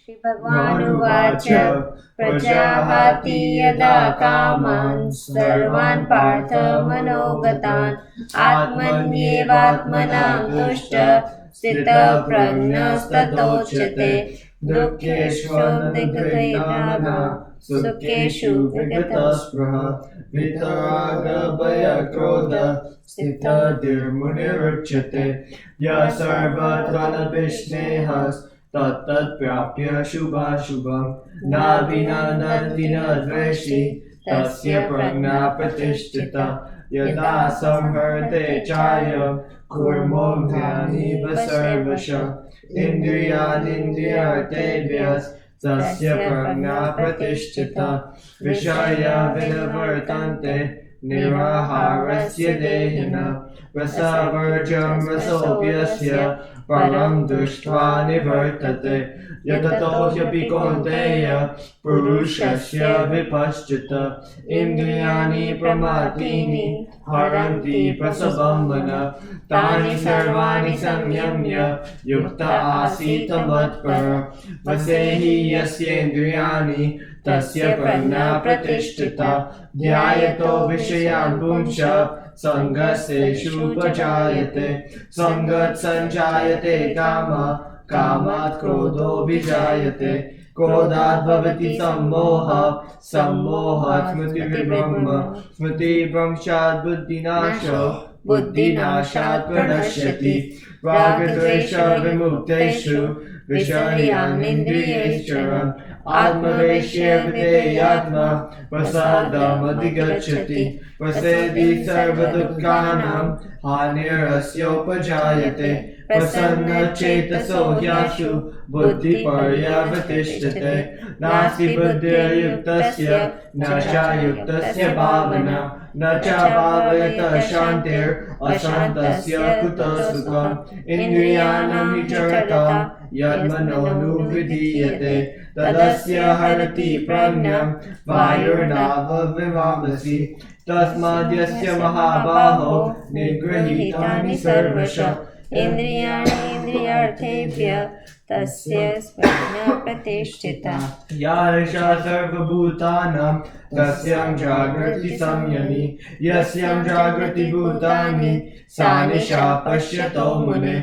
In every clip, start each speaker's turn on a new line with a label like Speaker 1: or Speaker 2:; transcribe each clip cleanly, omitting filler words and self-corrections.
Speaker 1: श्रीभगवानुवाच प्रजाहाति यदा कामान् सर्वान् पार्थमनोगतान् आत्मन्येवात्मनां तुष्टः स्थितप्रज्ञस्ततोच्यते दुःखेष्वनुद्विग्नः सुखेषु विगतस्पृहः वितरागभयक्रोधः स्थितधीर्मुनिरुच्यते यः सर्वत्र तत्तत्प्राप्य शुभाशुभं नाभिनन्दति न द्वेषि तस्य प्रज्ञा प्रतिष्ठिता यदा संहरते चायं कुर्मो ध्यानीव सर्वशः इन्द्रियाणीन्द्रियार्थेभ्यः तस्य प्रज्ञा प्रतिष्ठिता विषया विनिवर्तन्ते निराहारस्य देहिनः रसवर्ज्यं रसोऽप्यस्य परं दृष्ट्वा निवर्तते यततो ह्यपि कौन्तेय पुरुषस्य विपश्चित इन्द्रियाणि प्रमाथीनि हरन्ति प्रसवं मनः तानि सर्वाणि संयम्य युक्त आसीत् मत्परः वसेहि यस्येन्द्रियाणि तस्य प्रज्ञा प्रतिष्ठिता ध्यायतो विषयान् पुंसः सङ्गस्तेषुपजायते सङ्गत् सञ्जायते कामः कामात् क्रोधोऽभिजायते क्रोधात् भवति सम्मोहः सम्मोहात् स्मृतिर्ब्रह्म स्मृतिभ्रंशात् बुद्धिनाशो बुद्धिनाशात् प्रणश्यति रागद्वेष विमुक्तेषु विषयानिन्द्रियैश्चरन् आत्मवैश्यविधेयात्मा प्रसादमधिगच्छति प्रसेदि सर्वदुःखानां हानिरस्योपजायते प्रसन्नचेतसो ह्याशु बुद्धिपर्यवतिष्ठते नास्ति बुद्धिर्युक्तस्य न चायुक्तस्य भावना न च भावयतः शान्तिरशान्तस्य कुतः सुखम् इन्द्रियाणां निचरता यन्मनोनुविधीयते तदस्य हरति प्रज्ञां वायुर्नावविवामसि तस्माद्यस्य महाबाहो निगृहीतानि सर्वशः इन्द्रियार्थेभ्यः तस्य प्रज्ञा प्रतिष्ठिता या एषा सर्वभूतानां तस्यां जागृति संयमी यस्यां जागृति भूतानि सा निशा पश्यतो मुने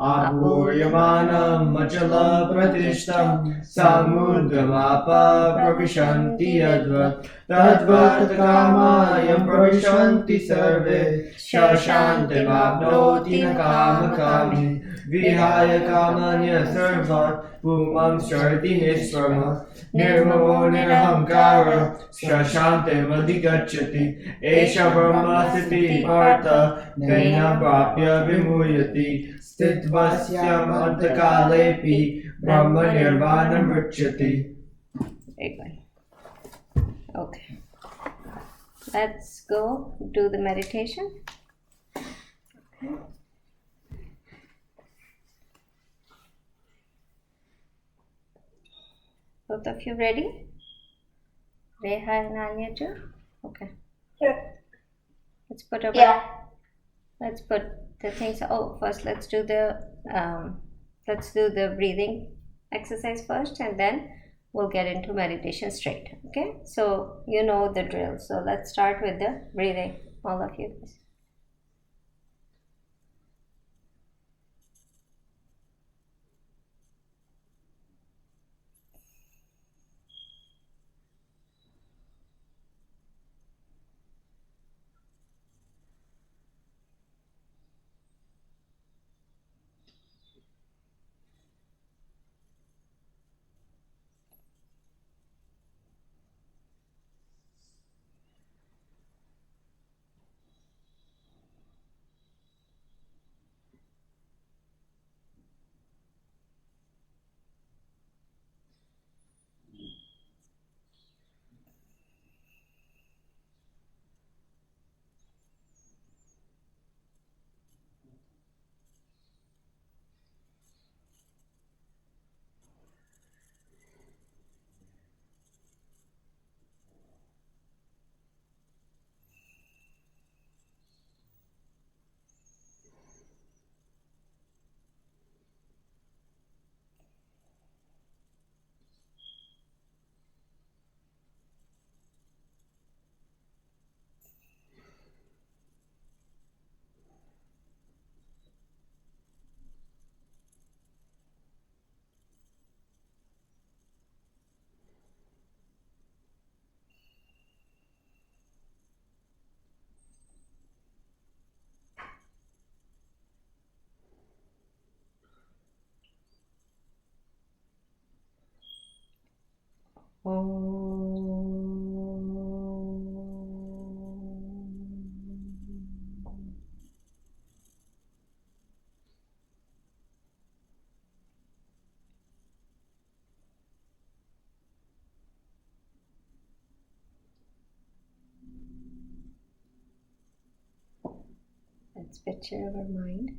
Speaker 1: आपूर्यमाणम् अचलप्रतिष्ठं समुद्रमापः प्रविशन्ति यद्वत् तद्वत् कामायं प्रविशन्ति सर्वे शान्तिमाप्नोति न कामकामी विहाय कामान्यः सर्वान् पुमां शर्ति निःस्पृहः निर्ममो निरहङ्कारः शान्तिमधिगच्छति एषा ब्रह्मस्थितिः पार्थ नैनं प्राप्य विमुह्यति स्थित्वस्यामन्तकालेऽपि ब्रह्मनिर्वाणं वृच्छति.
Speaker 2: Okay, let's go do the meditation. Both of you ready? Reha and Anya too? Okay.
Speaker 3: Sure.
Speaker 2: Let's put our let's put the things. Oh, first let's do the breathing exercise first, and then we'll get into meditation straight. Okay? So you know the drill. So let's start with the breathing. All of you. Let's picture our mind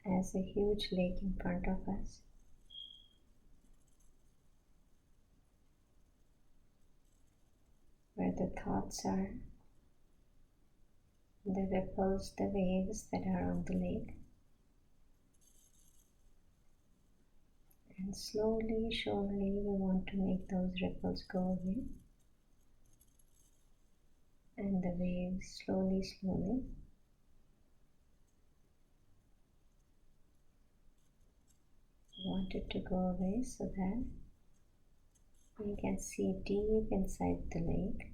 Speaker 2: as a huge lake in front of us. Where the thoughts are, the ripples, the waves that are on the lake. And slowly, surely, we want to make those ripples go away. And the waves slowly, slowly. We want it to go away so that we can see deep inside the lake.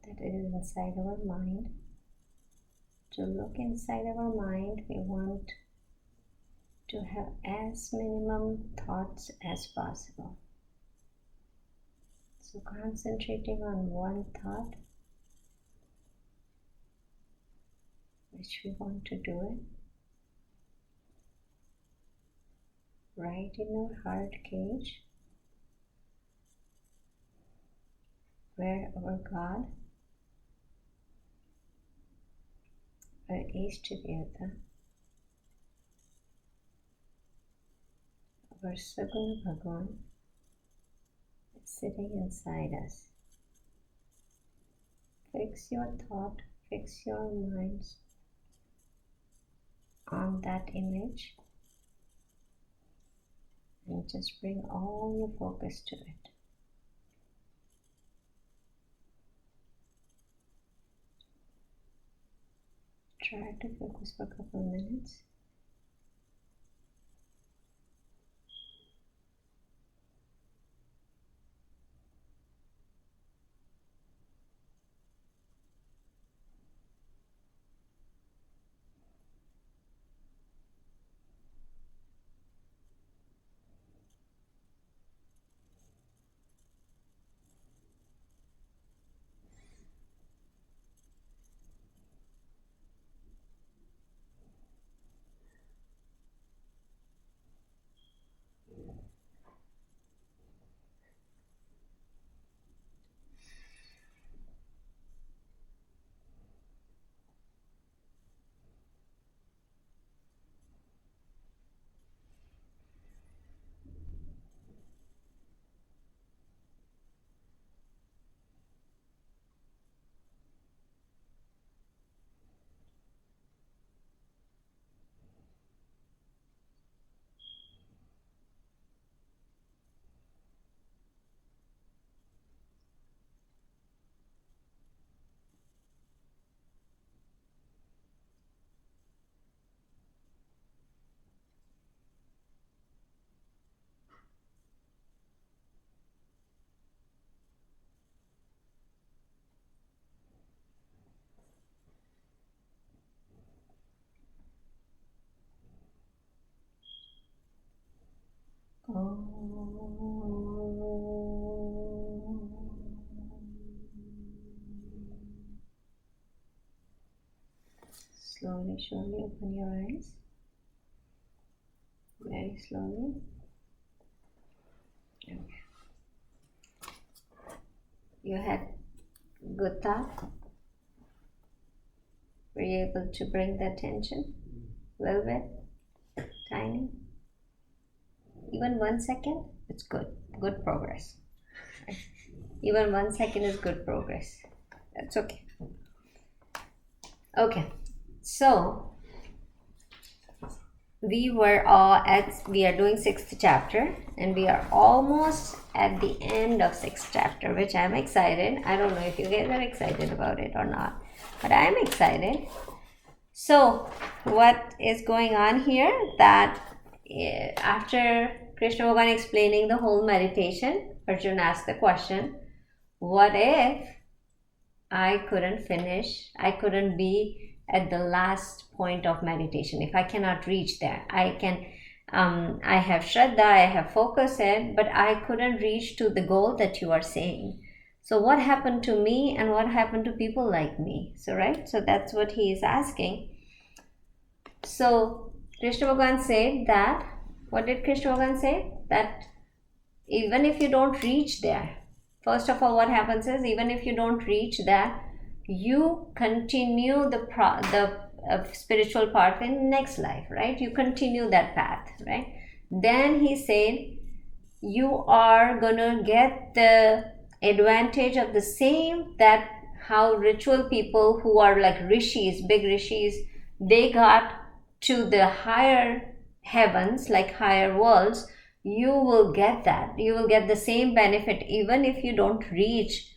Speaker 2: That it is inside our mind. To look inside our mind, we want to have as minimum thoughts as possible. So concentrating on one thought, which we want to do it, right in our heart cage, where our God, our Ishtadevata, our Saguna Bhagwan, is sitting inside us. Fix your thought, fix your minds on that image and just bring all your focus to it. Try to focus for a couple of minutes. Slowly, surely open your eyes. Very slowly. Okay. You had good thought? Were you able to bring the attention? A little bit? Tiny? Even 1 second? It's good. Good progress. Even 1 second is good progress. That's okay. Okay. So we are doing 6th chapter and we are almost at the end of 6th chapter, which I'm excited. I don't know if you guys are excited about it or not, but I'm excited. So what is going on here, that after Krishna Bhagavan explaining the whole meditation, Arjuna asked the question, what if I couldn't finish, I couldn't be at the last point of meditation, if I cannot reach there? I have Shraddha, I have focus in, but I couldn't reach to the goal that you are saying. So what happened to me and what happened to people like me? So that's what he is asking. So Krishna Bhagavan said that, what did Krishna Bhagavan say? That even if you don't reach there, first of all, what happens is, even if you don't reach that, you continue the spiritual path in next life, right? You continue that path, right? Then he said, you are gonna get the advantage of the same that how ritual people who are like rishis, big rishis, they got to the higher heavens, like higher worlds. You will get that. You will get the same benefit even if you don't reach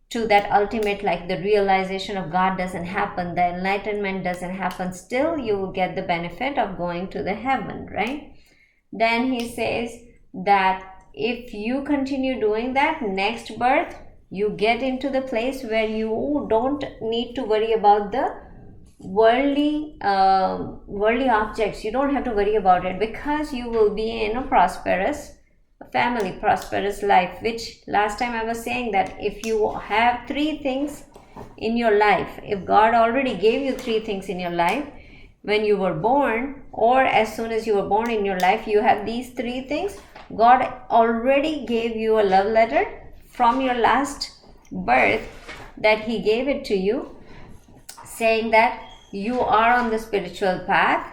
Speaker 2: to that ultimate, like the realization of God doesn't happen, the enlightenment doesn't happen, still you will get the benefit of going to the heaven, right? Then he says that if you continue doing that, next birth you get into the place where you don't need to worry about the worldly objects. You don't have to worry about it, because you will be in a prosperous family, prosperous life, which last time I was saying that if you have 3 things in your life, if God already gave you 3 things in your life when you were born, or as soon as you were born in your life, you have these 3 things, God already gave you a love letter from your last birth, that he gave it to you, saying that you are on the spiritual path.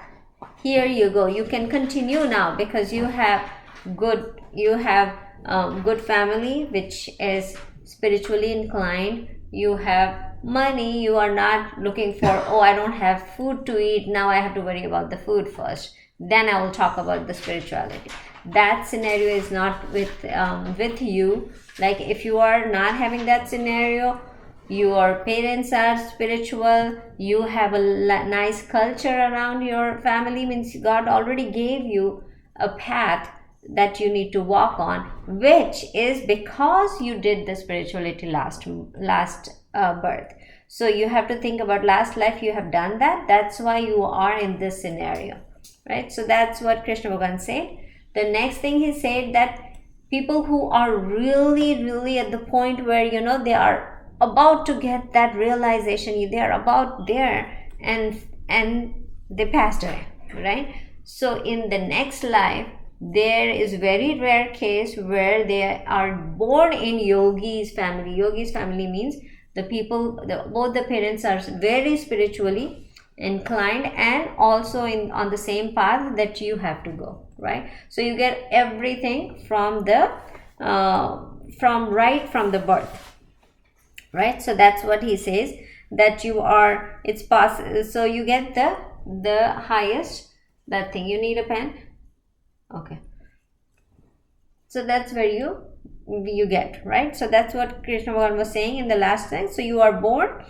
Speaker 2: Here you go, you can continue now, because you have good family which is spiritually inclined. You have money. You are not looking for, oh, I don't have food to eat, now I have to worry about the food first, then I will talk about the spirituality. That scenario is not with you. Like if you are not having that scenario, your parents are spiritual, you have a nice culture around your family, means God already gave you a path that you need to walk on, which is because you did the spirituality last birth. So you have to think about last life, you have done that, that's why you are in this scenario, right? So that's what Krishna Bhagavan said. The next thing he said, that people who are really at the point where they are about to get that realization, they are about there, and they passed away, right? So in the next life, there is very rare case where they are born in yogi's family. Yogi's family means the people, both the parents are very spiritually inclined and also on the same path that you have to go, right? So you get everything from the from the birth, right? So that's what he says, that you are, it's possible. So you get the highest, that thing. You need a pen? Okay. So that's where you get, right? So that's what Krishna Bhagavan was saying in the last thing. So you are born.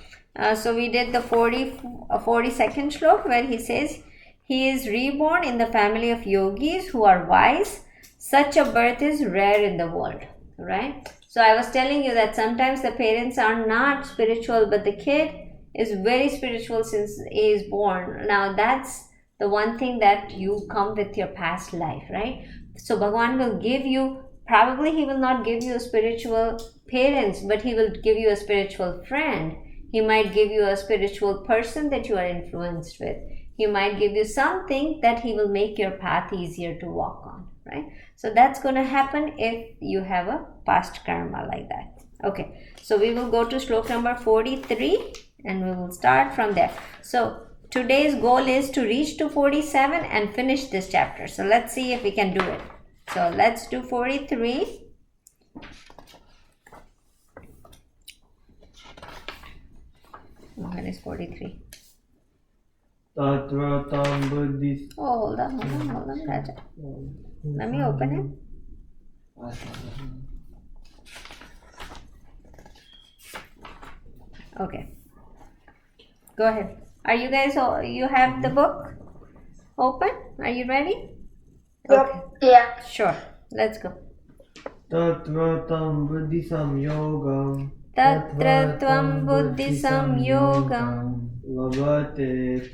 Speaker 2: So we did the 42nd shlok, where he says, he is reborn in the family of yogis who are wise. Such a birth is rare in the world, right? So I was telling you that sometimes the parents are not spiritual, but the kid is very spiritual since he is born. Now that's the one thing that you come with your past life, right? So Bhagavan will give you, probably he will not give you a spiritual parents, but he will give you a spiritual friend. He might give you a spiritual person that you are influenced with. He might give you something that he will make your path easier to walk on, right? So that's going to happen if you have a past karma like that. Okay, so we will go to shlok number 43 and we will start from there. So today's goal is to reach to 47 and finish this chapter. So let's see if we can do it. So let's do 43. What is 43?
Speaker 1: Tatratam buddhis.
Speaker 2: Oh, hold on. Raja. Let me open it. Okay. Go ahead. Are you guys, you have the book open? Are you ready?
Speaker 3: Yep.
Speaker 2: Okay.
Speaker 3: Yeah.
Speaker 2: Sure. Let's go.
Speaker 1: Tatra tam buddhi samyogam
Speaker 2: Tatra tvam buddhi samyogam
Speaker 1: labhate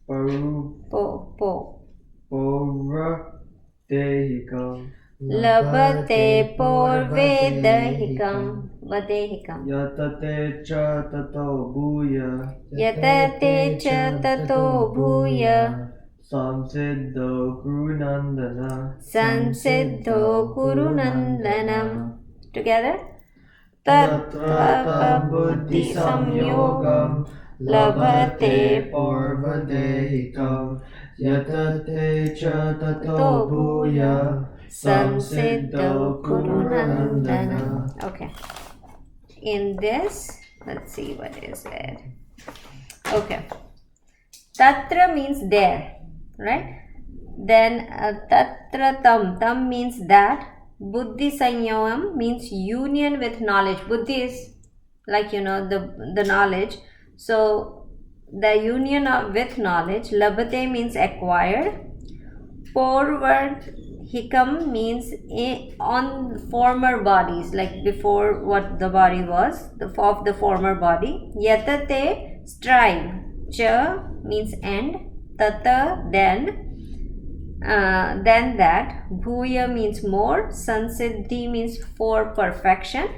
Speaker 1: parupadehikam
Speaker 2: labhate porvedahikam vadehikam
Speaker 1: yatate cha tato bhuya
Speaker 2: yatate cha tato bhuya
Speaker 1: samsiddho gurunandana
Speaker 2: sansiddho gurunandanam. Together.
Speaker 1: Tatra buddhi samyogam labhate parvadehikam yatate cha tato bhuya samsiddho gurunandana.
Speaker 2: Okay. In this, let's see what is it. Okay. Tatra means there, right? Then tatra tam means that. Buddhi sanyogam means union with knowledge. Buddhi is like the knowledge. So the union with knowledge. Labhate means acquired. Forward hikam means on former bodies, like before what the body was, of the former body. Yatate strive. Cha means end. Tata then that. Bhuya means more. Sansiddhi means for perfection.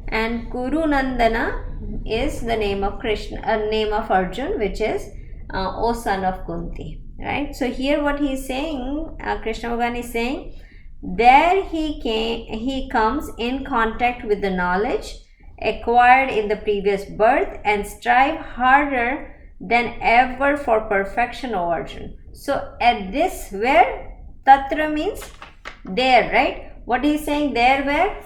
Speaker 2: And Kurunandana is the name of Krishna, name of Arjun, which is O son of Kunti. Right? So here what he is saying, Krishna Bhagavan is saying, there he comes in contact with the knowledge acquired in the previous birth and strive harder than ever for perfection, O Arjun. So at this, where tatra means there, right? What he is saying, there where?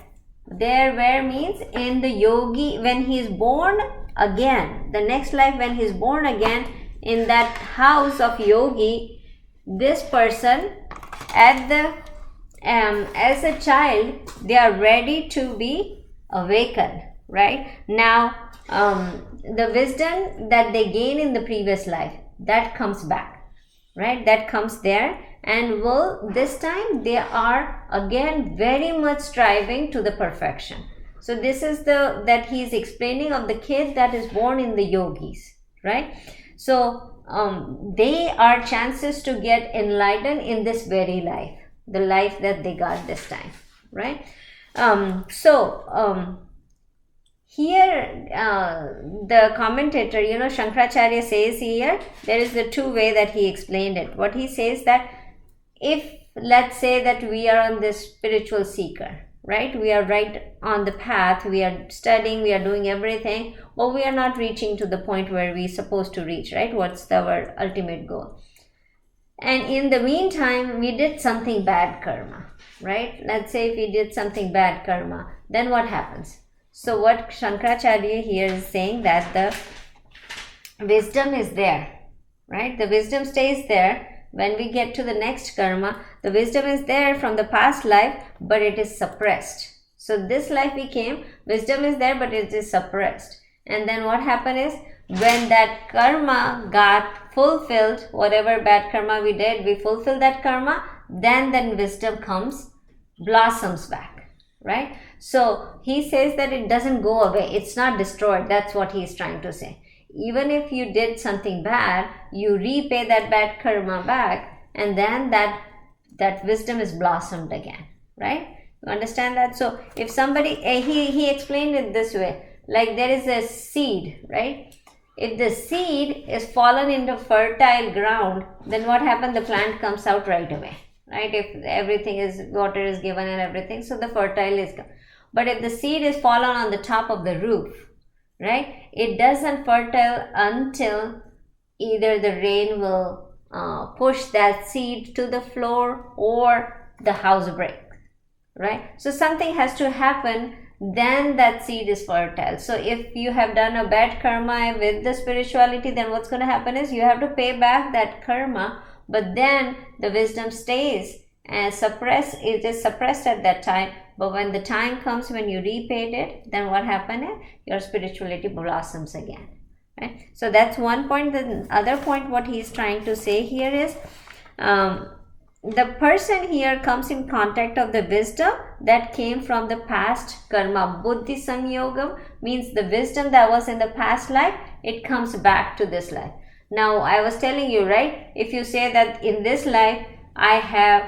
Speaker 2: There where means in the yogi, when he is born again, the next life when he is born again, in that house of yogi, this person at the as a child, they are ready to be awakened, right? Now the wisdom that they gain in the previous life, that comes back, right? That comes there, and this time they are again very much striving to the perfection. So this is that he is explaining of the kid that is born in the yogis, right? So they are chances to get enlightened in this very life, the life that they got this time, right? Here the commentator, Shankaracharya says here, there is the two way that he explained it. What he says that if, let's say that we are on this spiritual seeker, right? We are right on the path, we are studying, we are doing everything, but we are not reaching to the point where we're supposed to reach, right? What's our ultimate goal? And in the meantime, we did something bad karma, right? Let's say if we did something bad karma, then what happens? So what Shankaracharya here is saying, that the wisdom is there, right? The wisdom stays there. When we get to the next karma, the wisdom is there from the past life, but it is suppressed. So this life we came, wisdom is there, but it is suppressed. And then what happened is, when that karma got fulfilled, whatever bad karma we did, we fulfill that karma, then wisdom comes, blossoms back, right? So he says that it doesn't go away, it's not destroyed. That's what he is trying to say. Even if you did something bad, you repay that bad karma back, and then that wisdom is blossomed again, right? You understand that? So if somebody, he explained it this way, like there is a seed, right? If the seed is fallen into fertile ground, then what happened? The plant comes out right away, right? If everything is, water is given and everything, so the fertile is gone. But if the seed is fallen on the top of the roof, right, it doesn't fertile until either the rain will push that seed to the floor or the house breaks, right? So something has to happen, then that seed is fertile. So if you have done a bad karma with the spirituality, then what's going to happen is you have to pay back that karma, but then the wisdom stays and it is suppressed at that time. But when the time comes when you repaid it, then what happened is your spirituality blossoms again, right? So that's one point. The other point what he is trying to say here is the person here comes in contact of the wisdom that came from the past karma. Buddhi samyogam means the wisdom that was in the past life, it comes back to this life. Now, I was telling you, right? If you say that in this life, I have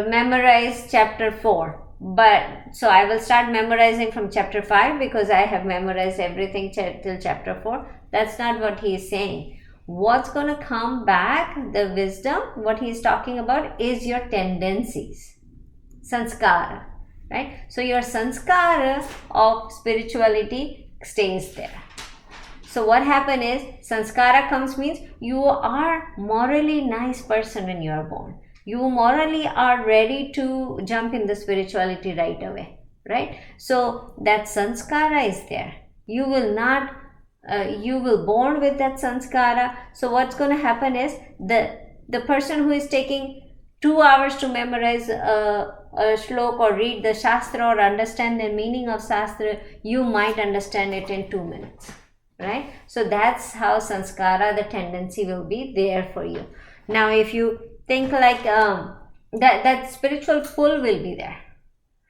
Speaker 2: memorized chapter 4, but so I will start memorizing from chapter 5 because I have memorized everything till chapter 4. That's not what he is saying. What's going to come back, the wisdom, what he is talking about is your tendencies, sanskara, right? So your sanskara of spirituality stays there. So what happens is, sanskara comes means you are morally nice person when you are born. You morally are ready to jump in the spirituality right away, right? So that sanskara is there. You will not, you will born with that sanskara. So what's going to happen is, the person who is taking 2 hours to memorize a shlok or read the shastra or understand the meaning of shastra, you might understand it in 2 minutes, right? So that's how sanskara, the tendency will be there for you. Now if you think like that spiritual pull will be there,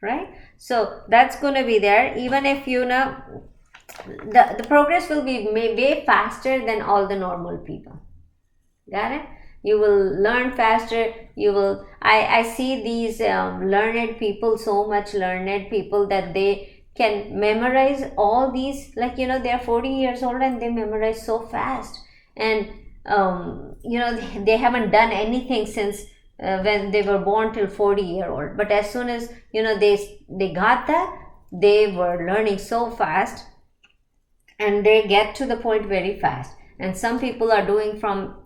Speaker 2: right? So that's going to be there. Even if you know the progress will be way faster than all the normal people. Got it? You will learn faster. You will. I see these learned people, so much learned people that they can memorize all these. Like, you know, they are 40 years old and they memorize so fast. And you know, they haven't done anything since when they were born till 40-year-old. But as soon as, you know, they got that, they were learning so fast, and they get to the point very fast. And some people are doing from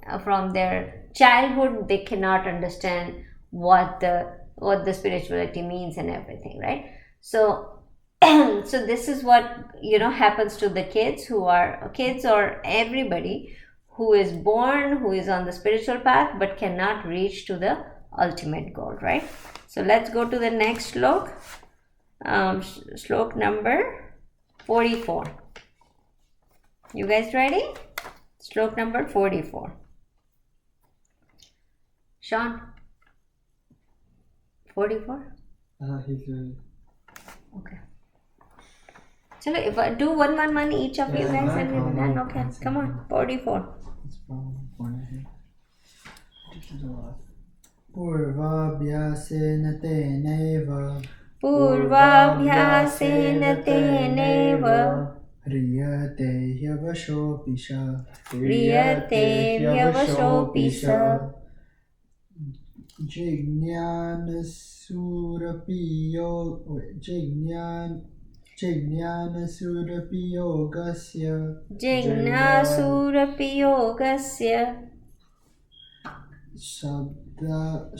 Speaker 2: their childhood, they cannot understand what the spirituality means and everything, right? So so this is what, you know, happens to the kids who are kids, or everybody who is born, who is on the spiritual path but cannot reach to the ultimate goal, right? So let's go to the next slok. Slok number 44. You guys ready? Slok number 44. Sean? 44?
Speaker 1: He's ready.
Speaker 2: Okay. Chalo, if I do one each of you guys, and we'll be done. Okay, come on. 44.
Speaker 1: It's from one here. Purvabhyasena teneva.
Speaker 2: Purvabhyasena teneva.
Speaker 1: Hriyate hyavashopisha.
Speaker 2: Hriyate hyavashopisha.
Speaker 1: Jnanasurapi yogasya.
Speaker 2: Jignasurapi yogasya.
Speaker 1: Shabda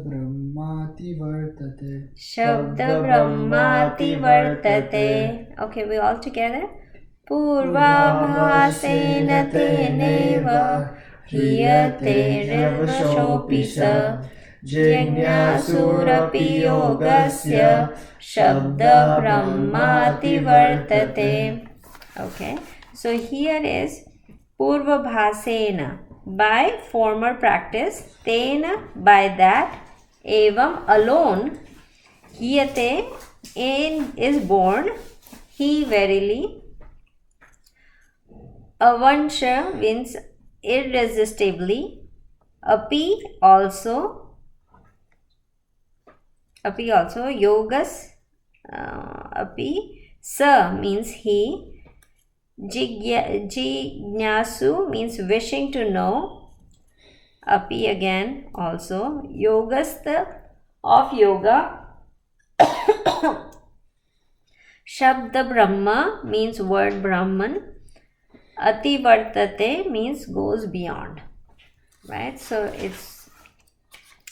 Speaker 1: brahmati vartate.
Speaker 2: Shabda brahmati vartate. Okay, we all together. Purvabhasena teneva. Hriyate rivashopisa. Jignasurapi yogasya. Shabda brahmati vartate. Okay, so here is Purvabhasena, by former practice, tena, by that, evam, alone, hiyate, is born, he, verily, avansha means irresistibly, api, also, yogas, api, sa means he, Jignasu means wishing to know. Api again also. Yogastha, of yoga. Shabda Brahma means word Brahman. Ati Vartate means goes beyond. Right? So it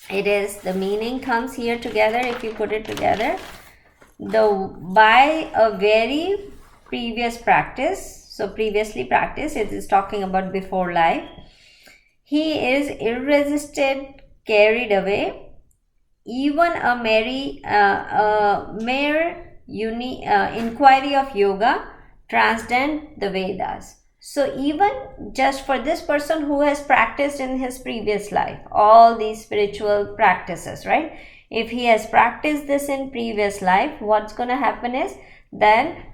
Speaker 2: is the meaning comes here together if you put it together. By a very previous practice, so previously practice, it is talking about before life, he is irresisted, carried away, even a mere inquiry of yoga transcend the Vedas. So even just for this person who has practiced in his previous life all these spiritual practices, right? If he has practiced this in previous life, what's going to happen is then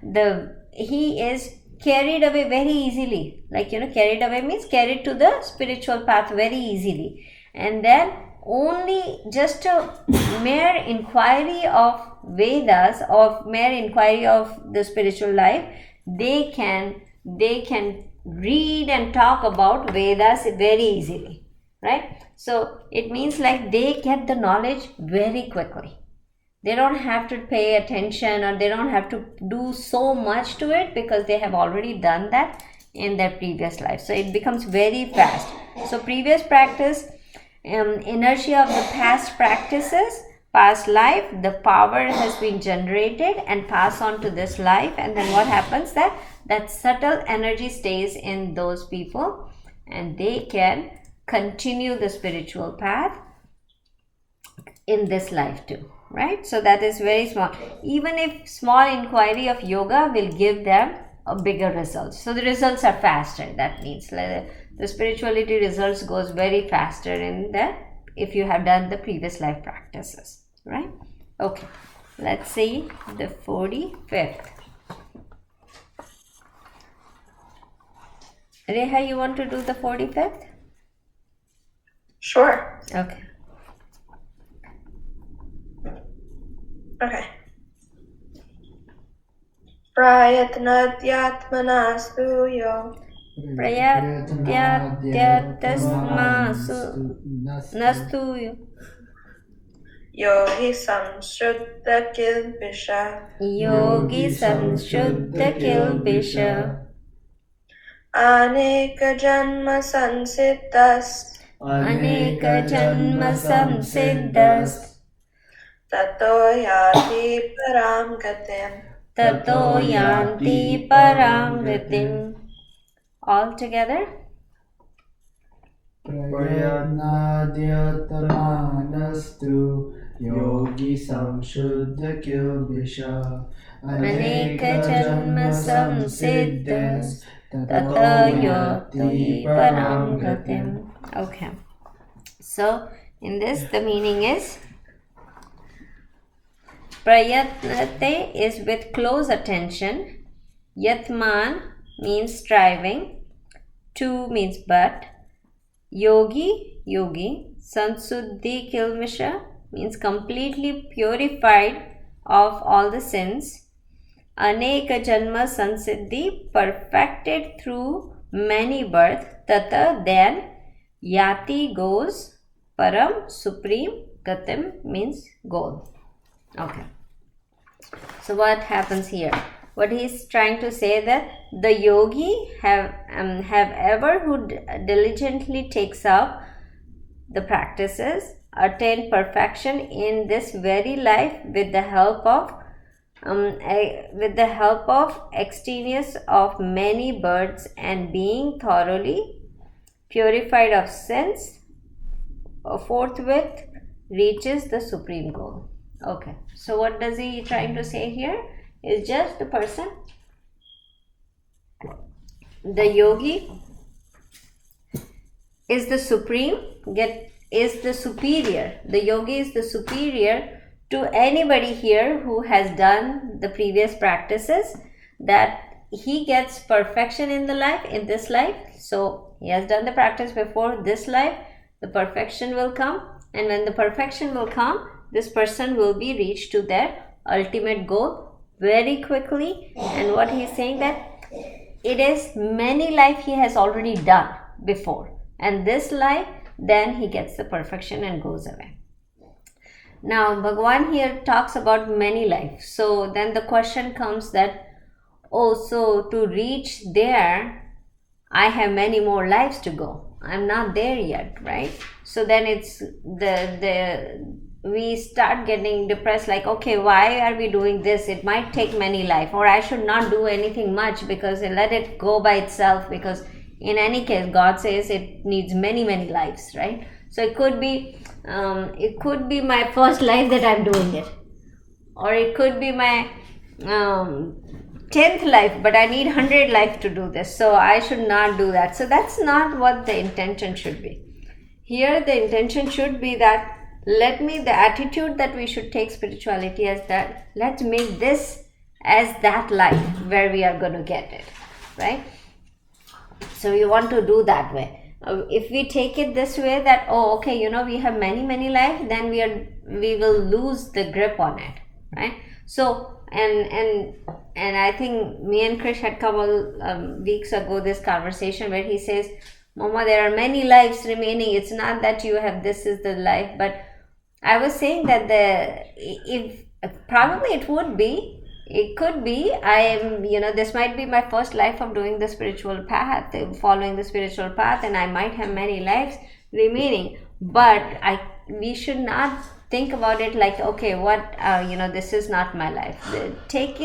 Speaker 2: he is carried away very easily. Like, carried away means carried to the spiritual path very easily. And then only just a mere inquiry of Vedas, of mere inquiry of the spiritual life, they can read and talk about Vedas very easily, right? So it means like they get the knowledge very quickly. They don't have to pay attention, or they don't have to do so much to it, because they have already done that in their previous life. So it becomes very fast. So previous practice, inertia of the past practices, past life, the power has been generated and passed on to this life. And then what happens, that subtle energy stays in those people, and they can continue the spiritual path in this life too, right? So that is very small. Even if small inquiry of yoga will give them a bigger result. So the results are faster. That means the spirituality results goes very faster in that if you have done the previous life practices, right? Okay, let's see the 45th. Reha, you want to do the 45th?
Speaker 3: Sure.
Speaker 2: Okay.
Speaker 3: Okay. Prayatnadyatmana stuyo
Speaker 2: Prayatyatasmasu nastu
Speaker 3: yogi samshuddha kilpisha
Speaker 2: yogi samshuddha kilpisha
Speaker 3: aneka janma sansiddhas
Speaker 2: aneka janma samsiddhas
Speaker 3: tato yati param gatim.
Speaker 2: tato yanti param gatim. All together.
Speaker 1: Prayatnadyatmanastu yogi samshuddha kilbisha
Speaker 2: Aneka janma samsiddhas tato yati param gatim. Okay. So in this the meaning is prayatnate is with close attention. Yatman means striving. Tu means but. Yogi Sansuddhi Kilmisha means completely purified of all the sins. Aneka Janma Sansiddhi, perfected through many births. Tata, then. Yati, goes. Param, supreme. Gatim means goal. Okay. So what happens here? What he is trying to say that the yogi have ever who diligently takes up the practices attain perfection in this very life with the help of extraneous of many births, and being thoroughly purified of sins, forthwith reaches the supreme goal. Okay, so what does he trying to say here? Is just the person, the yogi is the supreme, is the superior. The yogi is the superior to anybody here who has done the previous practices, that he gets perfection in the life, in this life. So he has done the practice before this life, the perfection will come, and when the perfection will come, this person will be reached to their ultimate goal very quickly. And what he is saying, that it is many life he has already done before, and this life then he gets the perfection and goes away. Now Bhagwan here talks about many lives. So then the question comes that, oh, so to reach there I have many more lives to go. I'm not there yet, right? So then it's we start getting depressed, like, okay, why are we doing this? It might take many life, or I should not do anything much, because let it go by itself, because in any case God says it needs many lives, right? So it could be my first life that I'm doing it, or it could be my 10th life, but I need 100 life to do this, so I should not do that. So that's not what the intention should be. Here the intention should be that the attitude that we should take spirituality as that, let's make this as that life where we are going to get it, right? So we want to do that way. If we take it this way that, oh, okay, we have many lives, then we will lose the grip on it, right? So and I think me and Krish had a couple weeks ago this conversation where he says, Mama, there are many lives remaining. It's not that you have this is the life, but I was saying that if probably it would be. It could be I am, this might be my first life of doing the spiritual path, following the spiritual path, and I might have many lives remaining. But we should not think about it like, okay, what, this is not my life. Take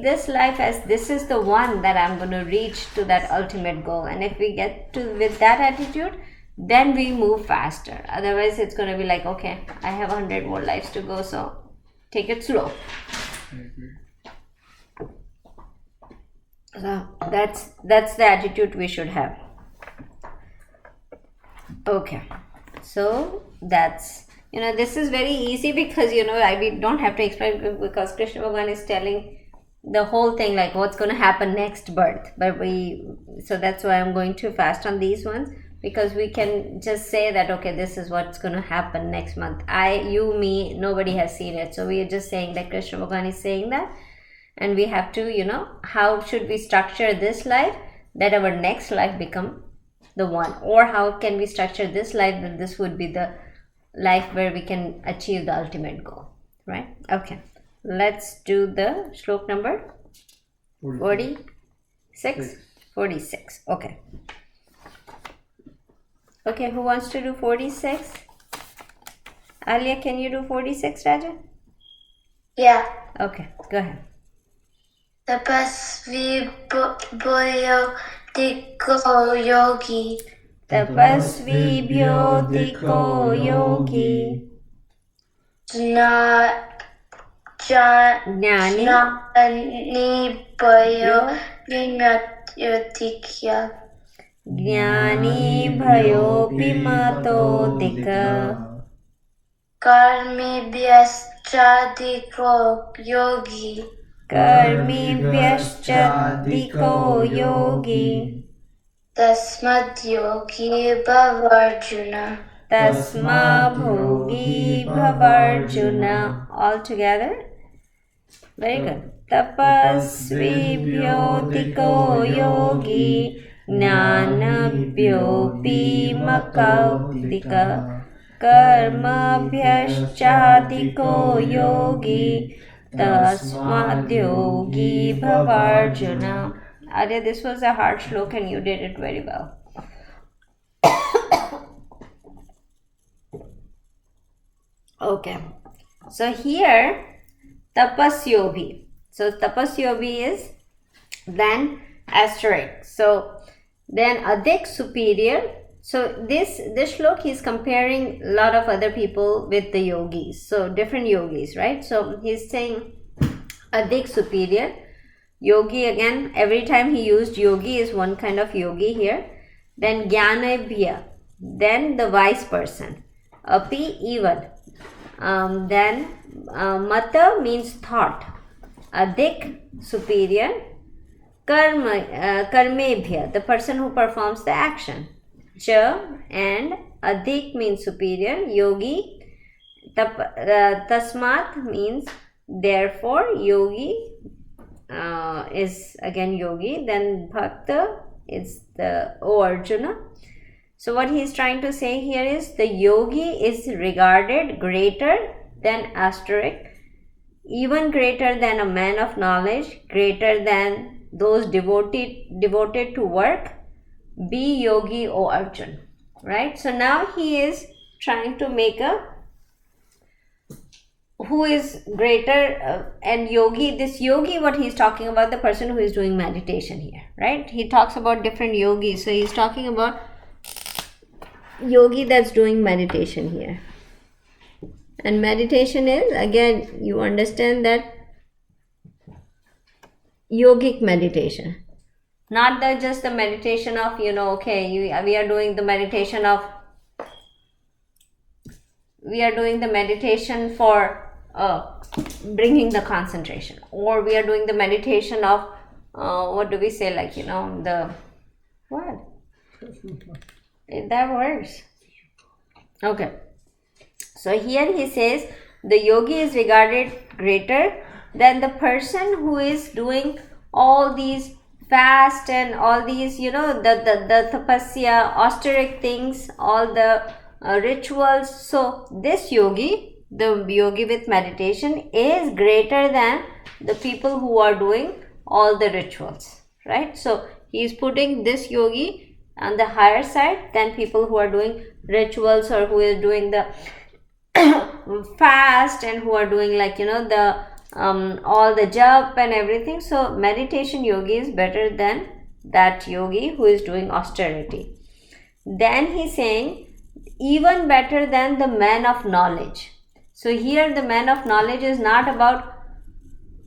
Speaker 2: this life as this is the one that I'm going to reach to that ultimate goal. And if we get to with that attitude, then we move faster. Otherwise, it's going to be like, okay, I have 100 more lives to go, so take it slow. So that's the attitude we should have. Okay, so that's this is very easy because we don't have to explain, because Krishna Bhagavan is telling the whole thing like what's going to happen next birth. But so that's why I'm going too fast on these ones, because we can just say that, okay, this is what's going to happen next month. You, me, nobody has seen it. So we are just saying that Krishna Bhagavan is saying that. And we have to, how should we structure this life that our next life become the one? Or how can we structure this life that this would be the life where we can achieve the ultimate goal, right? Okay, let's do the shlok number 46. 46, okay. Okay, who wants to do 46? Alia, can you do 46, Raja?
Speaker 3: Yeah.
Speaker 2: Okay, go ahead.
Speaker 3: Tapasvi bhoyo diko yogi.
Speaker 2: Tapasvi bhyo diko yogi. Jnani
Speaker 3: bhoyo vinyatikya.
Speaker 2: Jnani bhayopi matodika.
Speaker 3: Karmibhyascha yogi.
Speaker 2: Karmibhyascha diko yogi.
Speaker 3: Tasmad yogi bhavarjuna.
Speaker 2: Tasma bhogi bhavarjuna. All together. Very good. Tapasvi bhyodiko yogi. Jnanabhyopi makautika. Karmabhyashchadiko yogi. Tasmad yogi bhavarjuna. Arya, this was a hard shlok and you did it very well. Okay, so here tapasyobhi. So tapasyobhi is then asterisk. So then adhik superior. So this shlok he's comparing a lot of other people with the yogis. So different yogis, right? So he's saying adhik superior. Yogi, again, every time he used yogi is one kind of yogi here. Then jnanabhya, then the wise person. Api, even. Then mata means thought. Adhik, superior. Karmebhya, the person who performs the action. Cha, and adhik means superior. Yogi, tasmat means therefore. Yogi is again yogi. Then bhakta is the Arjuna. So what he is trying to say here is the yogi is regarded greater than asterisk, even greater than a man of knowledge, greater than those devoted to work. Be yogi, O Arjun. Right? So now he is trying to make who is greater and yogi. This yogi, what he's talking about, the person who is doing meditation here, right? He talks about different yogis. So he's talking about yogi that's doing meditation here. And meditation is, again, you understand that yogic meditation, not just the meditation of, we are doing the meditation of, for bringing the concentration, or we are doing the meditation of what do we say, the what, that works. Okay, so here he says the yogi is regarded greater than the person who is doing all these fast and all these, the tapasya, austeric things, all the rituals. So this yogi, the yogi with meditation, is greater than the people who are doing all the rituals, right? So he is putting this yogi on the higher side than people who are doing rituals, or who is doing the fast, and who are doing the all the jap and everything. So meditation yogi is better than that yogi who is doing austerity. Then he's saying even better than the man of knowledge. So here the man of knowledge is not about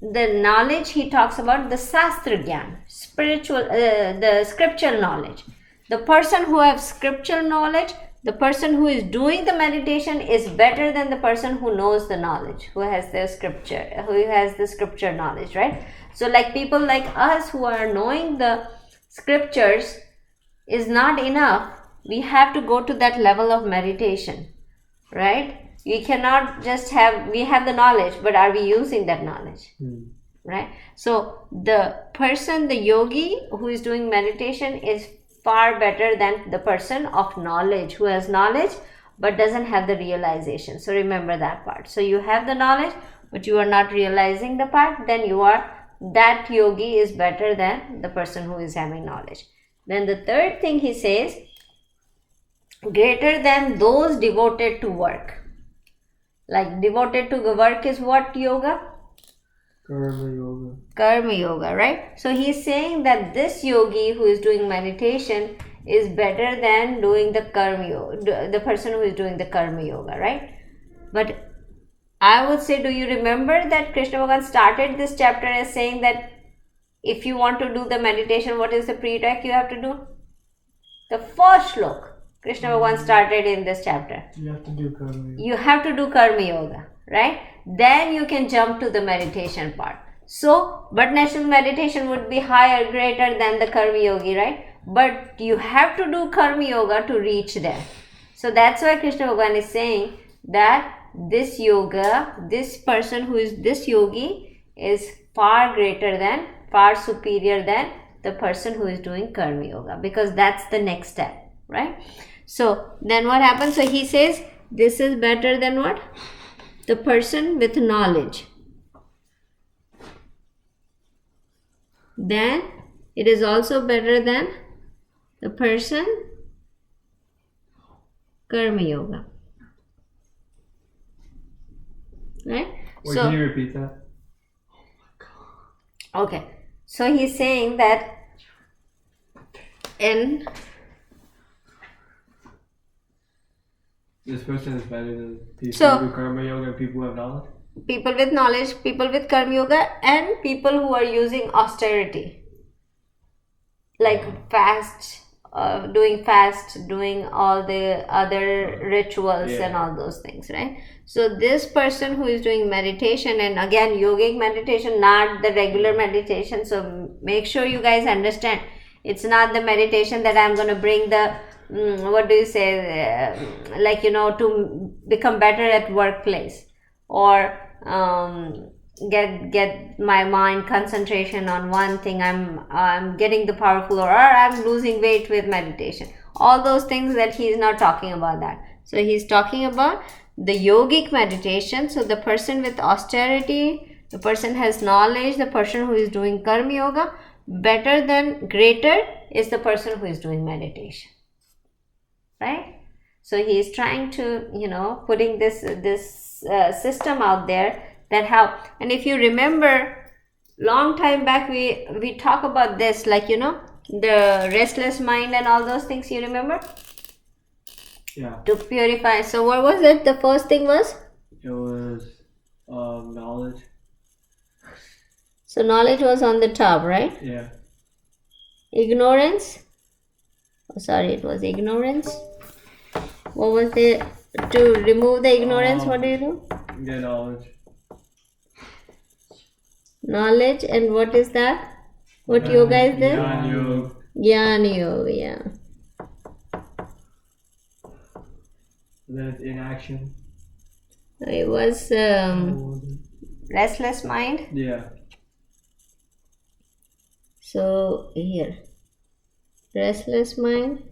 Speaker 2: the knowledge, he talks about the Shastra Gyan, spiritual, the scriptural knowledge. The person who has scriptural knowledge, the person who is doing the meditation, is better than the person who knows the knowledge, who has the scripture knowledge, right? So like people like us who are knowing the scriptures is not enough. We have to go to that level of meditation, right? We cannot just we have the knowledge, but are we using that knowledge? Right? So the person, the yogi who is doing meditation, is far better than the person of knowledge, who has knowledge but doesn't have the realization. So remember that part. So you have the knowledge but you are not realizing the part, then that yogi is better than the person who is having knowledge. Then the third thing he says, greater than those devoted to work. Like devoted to the work is what yoga? Karma yoga, right? So he's saying that this yogi who is doing meditation is better than doing the karma yoga, the person who is doing the karma yoga, right? But I would say, do you remember that Krishna Bhagavan started this chapter as saying that if you want to do the meditation, what is the prereq you have to do? The first shlok Krishna Bhagavan started in this chapter.
Speaker 1: You have to do karma yoga.
Speaker 2: You have to do karma yoga, right? Then you can jump to the meditation part. So, but national meditation would be higher, greater than the karma yogi, right? But you have to do karma yoga to reach there. So that's why Krishna Bhagavan is saying that this yoga, this person who is this yogi, is far greater than, far superior than the person who is doing karma yoga, because that's the next step, right? So then what happens? So he says this is better than what? The person with knowledge. Then it is also better than the person karma yoga. Right?
Speaker 1: Wait, can you repeat that?
Speaker 2: Okay. So he's saying that in
Speaker 1: this person is better than people who do karma yoga and people who have knowledge?
Speaker 2: People with knowledge, people with karma yoga, and people who are using austerity. Like doing all the other rituals and all those things, right? So this person who is doing meditation, and again yogic meditation, not the regular meditation. So make sure you guys understand, it's not the meditation that I'm going to bring the to become better at workplace, or get my mind concentration on one thing. I'm getting the powerful, or I'm losing weight with meditation. All those things that he is not talking about that. So he's talking about the yogic meditation. So the person with austerity, the person has knowledge, the person who is doing karma yoga, better than, greater is the person who is doing meditation, right? So he is trying to putting this system out there, that how. And if you remember, long time back we talk about this, the restless mind and all those things, you remember?
Speaker 1: Yeah.
Speaker 2: To purify. So what was it? The first thing was?
Speaker 1: It was knowledge.
Speaker 2: So knowledge was on the top, right?
Speaker 1: Yeah.
Speaker 2: Ignorance. Oh, sorry, it was ignorance. What was the to remove the ignorance? What do you do?
Speaker 1: Get knowledge.
Speaker 2: Knowledge, and what is that? What yoga is there?
Speaker 1: Jnana Yoga.
Speaker 2: Jnana Yoga, yeah.
Speaker 1: Then it's inaction.
Speaker 2: It was restless mind.
Speaker 1: Yeah.
Speaker 2: So here, restless mind.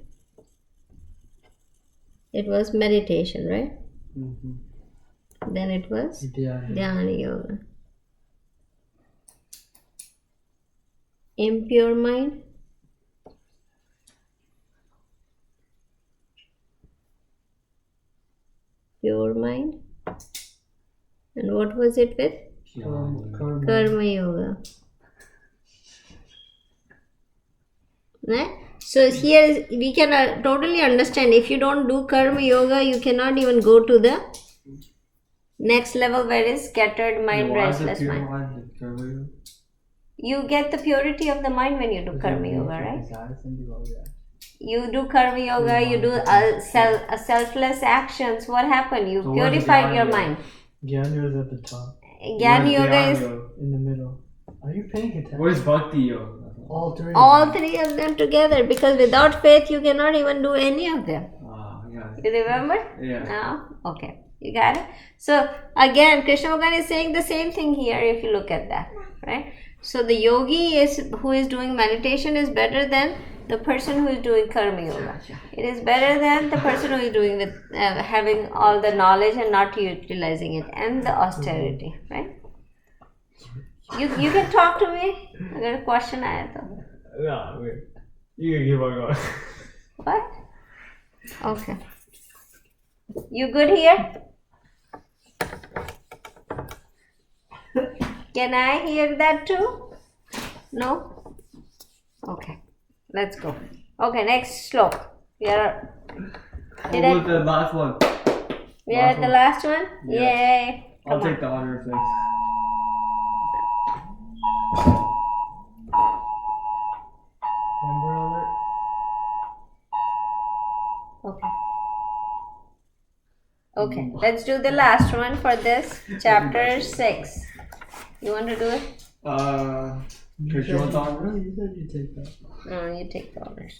Speaker 2: It was meditation, right?
Speaker 1: Mm-hmm.
Speaker 2: Then it was Dhyana Yoga. Impure mind. Pure mind. And what was it with? Karma Yoga. Right? So here we can totally understand, if you don't do Karma Yoga, you cannot even go to the next level, where is scattered mind, restless mind. You get the purity of the mind when you do Karma Yoga, right? You do Karma Yoga, you do selfless actions. What happened? You purified your mind.
Speaker 4: Jnana Yoga is at the top.
Speaker 2: Jnana Yoga is
Speaker 4: In the middle. Are you paying attention?
Speaker 1: What is Bhakti Yoga?
Speaker 4: All three.
Speaker 2: all three of them together, because without faith you cannot even do any of them.
Speaker 1: I got it.
Speaker 2: You remember?
Speaker 1: Yeah.
Speaker 2: No? Okay. You got it? So again, Krishna Bhagavan is saying the same thing here if you look at that. Right? So the yogi who is doing meditation is better than the person who is doing Karma Yoga. It is better than the person who is doing with having all the knowledge and not utilizing it, and the austerity. Right? You can talk to me. I got a question.
Speaker 1: No, you can keep on going.
Speaker 2: What? Okay. You good here? Can I hear that too? No? Okay. Let's go. Okay, next slok. We are
Speaker 1: What was the last one?
Speaker 2: we are at the last one?
Speaker 1: Yeah.
Speaker 2: Yay.
Speaker 1: I'll
Speaker 2: Come
Speaker 1: take the honor, thanks.
Speaker 4: Amber alert.
Speaker 2: on. Okay, let's do the last one for this chapter 6. You want to do it?
Speaker 1: Because you want the honor?
Speaker 4: You said you take that.
Speaker 2: No, you take the honors.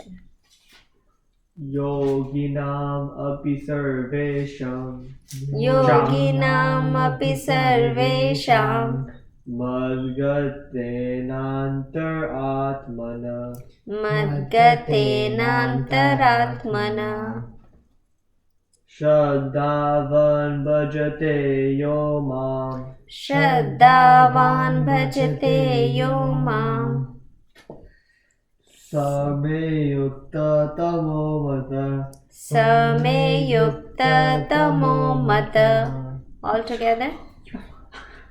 Speaker 1: Yoginam api sarvesham
Speaker 2: Yoginam api sarvesham
Speaker 1: madgatenantar atmana
Speaker 2: madgatenantaratmana
Speaker 1: Shraddhavan bhajate yo mam
Speaker 2: Shraddhavan bhajate yo mam
Speaker 1: Same yukta tamo mata
Speaker 2: Same yukta tamo mata. All together.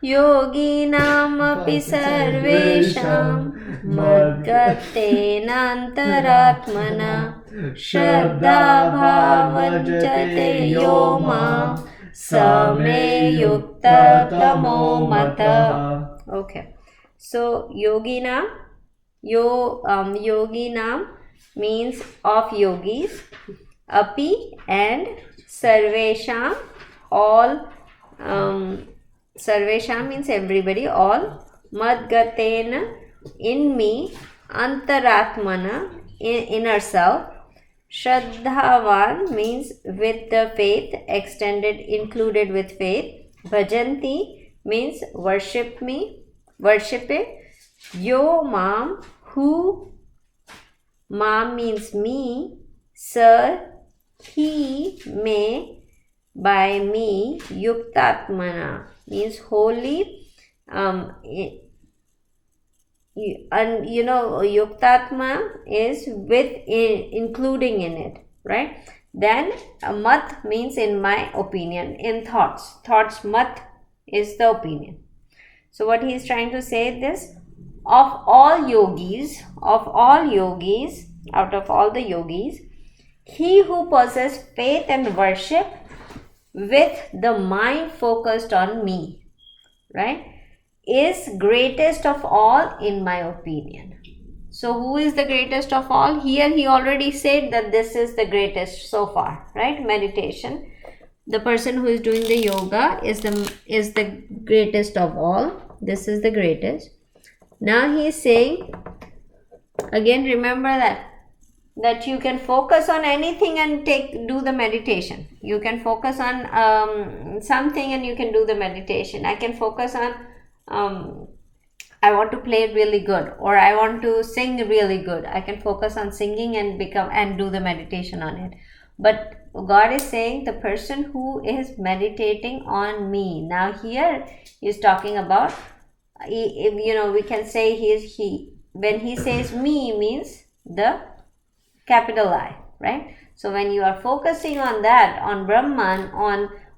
Speaker 2: Yoginam api sarvesham madgatenantaratmana Shraddha bhavajate yo mam Same yukta tamo mata. Okay. So yoginam, yoginam means of yogis, api and sarvesham, all. Sarvesham means everybody, all. Madgatena, in me. Antaratmana, inner self. Shraddhavan means with the faith, extended, included with faith. Bhajanti means worship me, worship it. Yo mam, who. Mam means me. Sir, he, may, by me. Yuktatmana means wholly. Yuktatma is with, including in it, right? Then mat means in my opinion, in thoughts. Thoughts, mat is the opinion. So what he is trying to say this, of all yogis, out of all the yogis, he who possesses faith and worship with the mind focused on me, right, is greatest of all in my opinion. So who is the greatest of all? Here he already said that this is the greatest so far, right? Meditation. The person who is doing the yoga is the greatest of all. This is the greatest. Now he is saying, again remember that you can focus on anything and do the meditation. You can focus on something and you can do the meditation. I can focus on I want to play really good, or I want to sing really good. I can focus on singing and do the meditation on it. But God is saying the person who is meditating on me. Now here he's talking about, we can say he. When he says me means the capital I, right? So when you are focusing on that, on Brahman,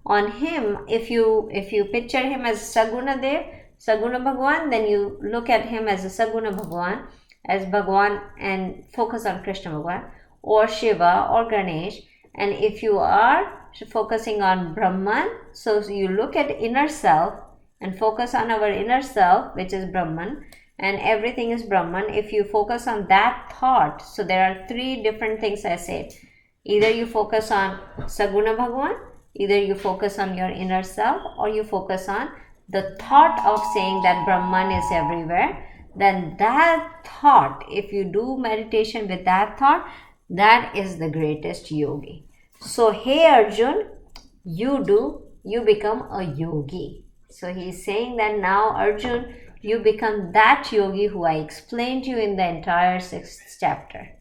Speaker 2: on him, if you picture him as Saguna Dev, Saguna Bhagwan, then you look at him as a Saguna Bhagwan, as Bhagwan, and focus on Krishna Bhagwan, or Shiva, or Ganesh. And if you are focusing on Brahman, so you look at inner self and focus on our inner self, which is Brahman, and everything is Brahman. If you focus on that thought, so there are three different things I said. Either you focus on Saguna Bhagwan, either you focus on your inner self, or you focus on the thought of saying that Brahman is everywhere. Then that thought, if you do meditation with that thought, that is the greatest yogi. So hey Arjun, you become a yogi. So he's saying that now Arjun, you become that yogi who I explained to you in the entire 6th chapter,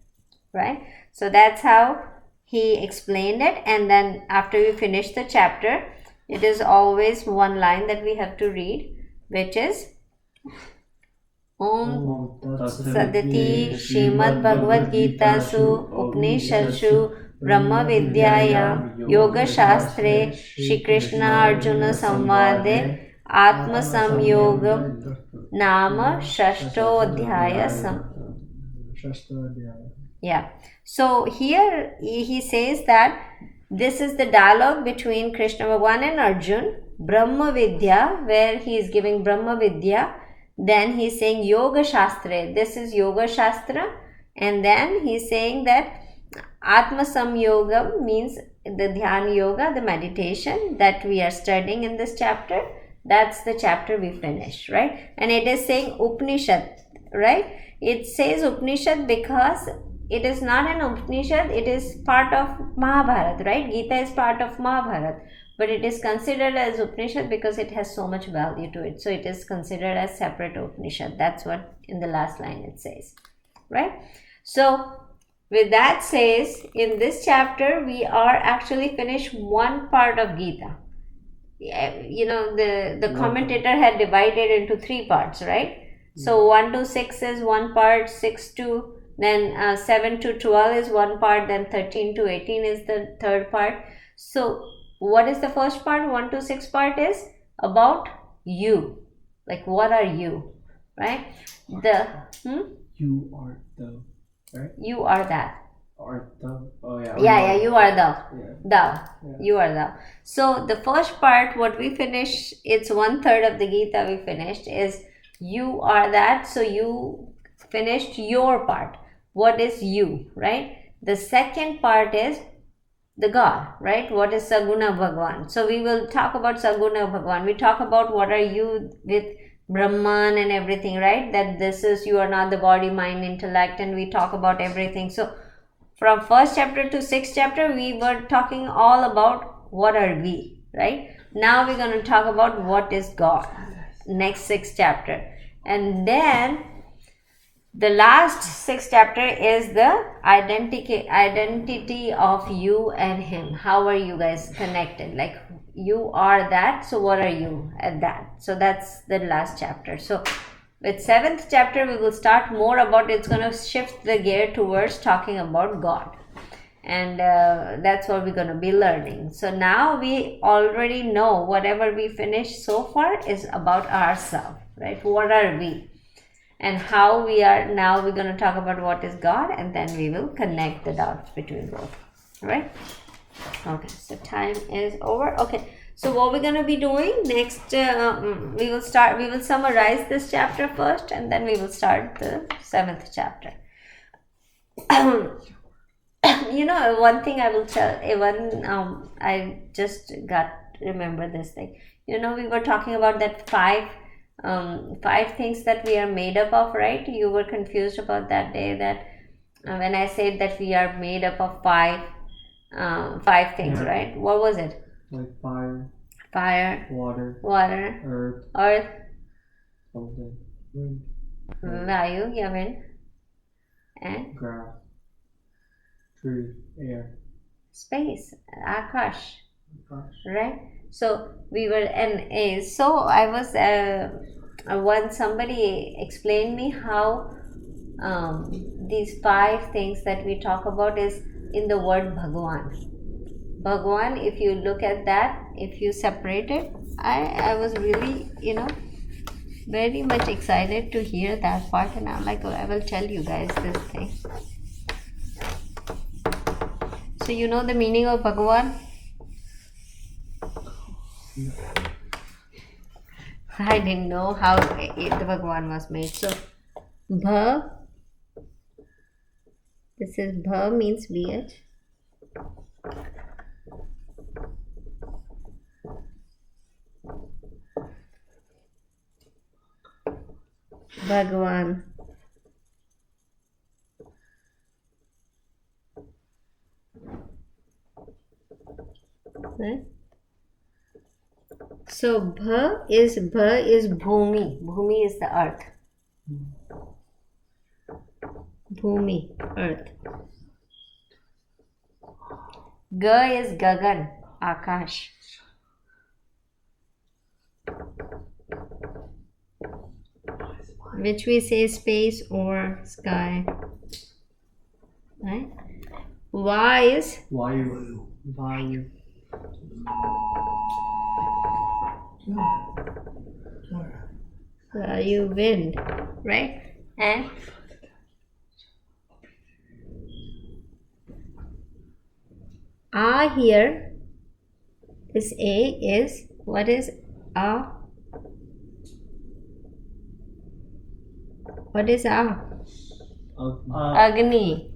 Speaker 2: right? So that's how he explained it. And then after we finish the chapter, it is always one line that we have to read, which is Om Sadati Srimad Bhagavad Gita Su Upanishadsu Brahma Vidyayam Yoga Shastre Shri Krishna Arjuna Samvade Atma Samyoga Nama Shashto Adhyaya Yeah. So here he says that this is the dialogue between Krishna Bhagwan and Arjun, Brahma Vidya, where he is giving Brahma Vidya. Then he is saying Yoga Shastra. This is Yoga Shastra. And then he is saying that Atma Samyoga means the Dhyana Yoga, the meditation that we are studying in this chapter. That's the chapter we finished, right? And it is saying Upanishad, right? It says Upanishad because it is not an Upanishad, it is part of Mahabharata, right? Gita is part of Mahabharata, but it is considered as Upanishad because it has so much value to it. So it is considered as separate Upanishad. That's what in the last line it says, right? So with that says, in this chapter, we are actually finished one part of Gita. The commentator had divided into 3 parts, right? So 1 to 6 is one part, 6 to then 7 to 12 is one part, then 13 to 18 is the third part. So what is the first part? 1 to 6 part is about you. Like what are you, right?
Speaker 1: You are the, right?
Speaker 2: You are that.
Speaker 1: Or the, oh yeah.
Speaker 2: Yeah, you are thou.
Speaker 1: Yeah.
Speaker 2: Thou.
Speaker 1: Yeah.
Speaker 2: You are thou. So the first part, what we finished, it's 1/3 of the Gita we finished, is you are that. So you finished your part. What is you, right? The second part is the God, right? What is Saguna Bhagwan? So we will talk about Saguna Bhagwan. We talk about what are you with Brahman and everything, right? That this is, you are not the body, mind, intellect, and we talk about everything. So from 1st chapter to 6th chapter, we were talking all about what are we, right? Now we're going to talk about what is God, next 6th chapter. And then the last 6th chapter is the identity of you and him. How are you guys connected? Like you are that, so what are you at that? So that's the last chapter. So with 7th chapter, we will start more about, it's going to shift the gear towards talking about God. And that's what we're going to be learning. So now we already know whatever we finished so far is about ourselves, right? What are we? And how we are. Now we're going to talk about what is God, and then we will connect the dots between both, right? Okay, so time is over. Okay, So what we're going to be doing next, we will summarize this chapter first, and then we will start the 7th chapter. One thing I will tell, I just remember this thing. We were talking about that five things that we are made up of, right? You were confused about that day, that when I said that we are made up of five things, right? What was it?
Speaker 1: Like fire,
Speaker 2: water,
Speaker 1: earth,
Speaker 2: something,
Speaker 1: wind,
Speaker 2: vayu, wind, and
Speaker 1: grass, tree, air,
Speaker 2: space, akash, right? So we were, and so I was once somebody explained me how these 5 things that we talk about is in the word Bhagwan. If you look at that, if you separate it, I was really very much excited to hear that part, and I'm like, I will tell you guys this thing. So you know the meaning of Bhagwan? I didn't know how the Bhagwan was made. So Bha, this is Bha means beard. Bhagwan. Right? So Bha is Bhumi. Bhumi is the earth. Bhumi, earth. Ga is Gagan, Akash. Which we say space or sky. Right? Va is
Speaker 1: Vayu.
Speaker 2: Vayu, wind, right? And A here is A is, what is A? What is A? Agni,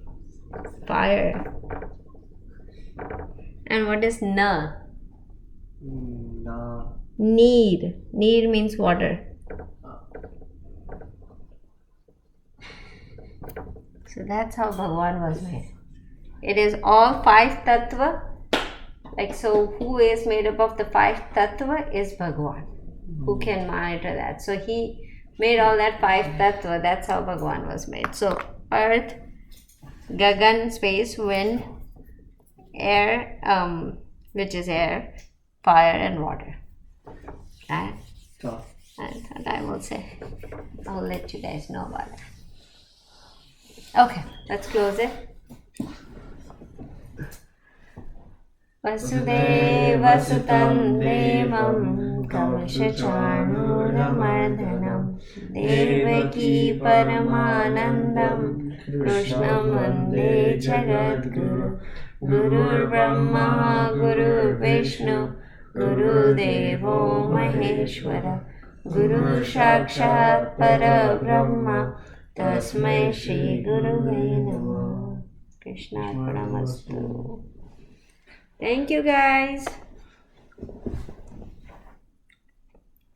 Speaker 2: fire. And what is Na? Need. Need means water. So that's how Bhagwan was made. It is all 5 tattva. Like, so who is made up of the 5 tattva is Bhagwan. Who can monitor that? So he made all that 5 tattva. That's how Bhagwan was made. So earth, Gagan, space, wind, air, which is air, fire and water. Right? And I will say, I will let you guys know about it. Okay, let's close it. Vasudeva Sutam Devam Kamashachanuramadanam Devaki Paramanandam Krishnam Vande Jagadguru Gurur Brahma Gurur Vishnu Guru Devo Maheshwara Guru Sakshat Para Brahma Tasmai Shri Guruve Namo. Krishna Arpanamastu. Thank you guys.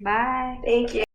Speaker 2: Bye.
Speaker 3: Thank you.